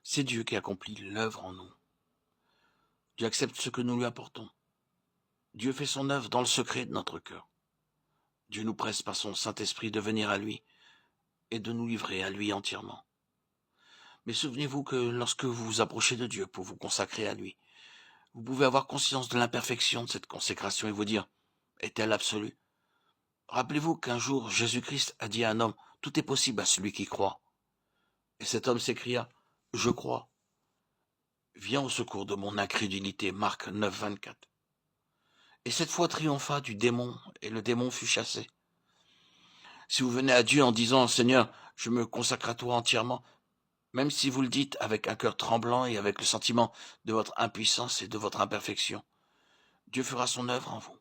C'est Dieu qui accomplit l'œuvre en nous. Dieu accepte ce que nous lui apportons. Dieu fait son œuvre dans le secret de notre cœur. Dieu nous presse par son Saint-Esprit de venir à lui et de nous livrer à lui entièrement. Mais souvenez-vous que lorsque vous vous approchez de Dieu pour vous consacrer à lui, vous pouvez avoir conscience de l'imperfection de cette consécration et vous dire, est-elle absolue? Rappelez-vous qu'un jour, Jésus-Christ a dit à un homme, tout est possible à celui qui croit. Et cet homme s'écria, je crois. Viens au secours de mon incrédulité. Marc 9, 24. Et cette foi triompha du démon, et le démon fut chassé. Si vous venez à Dieu en disant, Seigneur, je me consacre à toi entièrement, même si vous le dites avec un cœur tremblant et avec le sentiment de votre impuissance et de votre imperfection, Dieu fera son œuvre en vous.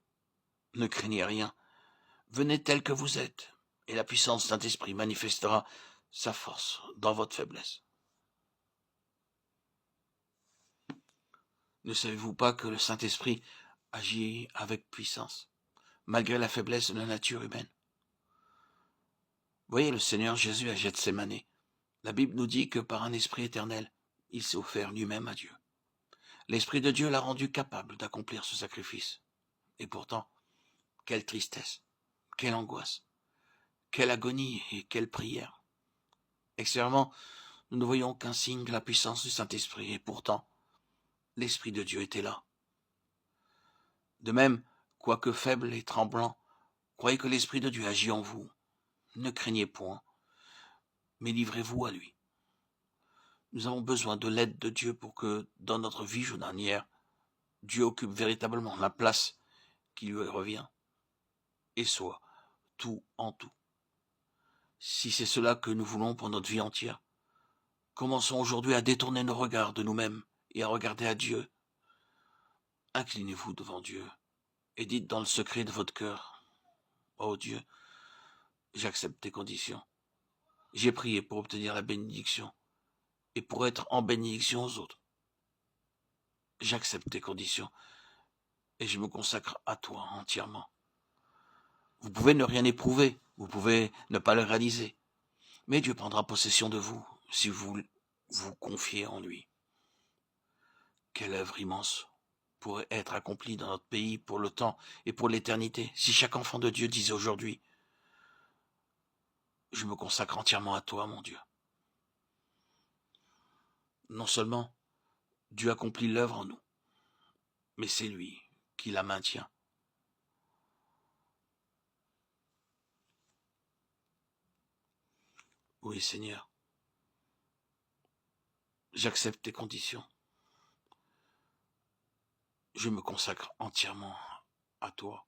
Ne craignez rien. Venez tel que vous êtes, et la puissance de Saint-Esprit manifestera sa force dans votre faiblesse. Ne savez-vous pas que le Saint-Esprit agit avec puissance, malgré la faiblesse de la nature humaine? Voyez le Seigneur Jésus à Gethsémani. La Bible nous dit que par un esprit éternel, il s'est offert lui-même à Dieu. L'Esprit de Dieu l'a rendu capable d'accomplir ce sacrifice. Et pourtant, quelle tristesse, quelle angoisse, quelle agonie et quelle prière. Extérieurement, nous ne voyons qu'un signe de la puissance du Saint-Esprit, et pourtant, l'Esprit de Dieu était là. De même, quoique faible et tremblant, croyez que l'Esprit de Dieu agit en vous. Ne craignez point, mais livrez-vous à lui. Nous avons besoin de l'aide de Dieu pour que, dans notre vie journalière, Dieu occupe véritablement la place qui lui revient et soit tout en tout. Si c'est cela que nous voulons pour notre vie entière, commençons aujourd'hui à détourner nos regards de nous-mêmes et à regarder à Dieu. Inclinez-vous devant Dieu et dites dans le secret de votre cœur, ô Dieu, j'accepte tes conditions. J'ai prié pour obtenir la bénédiction et pour être en bénédiction aux autres. J'accepte tes conditions et je me consacre à toi entièrement. Vous pouvez ne rien éprouver, vous pouvez ne pas le réaliser, mais Dieu prendra possession de vous si vous vous confiez en lui. Quelle œuvre immense pourrait être accomplie dans notre pays pour le temps et pour l'éternité si chaque enfant de Dieu disait aujourd'hui, je me consacre entièrement à toi, mon Dieu. Non seulement Dieu accomplit l'œuvre en nous, mais c'est lui qui la maintient. Oui, Seigneur, j'accepte tes conditions. Je me consacre entièrement à toi.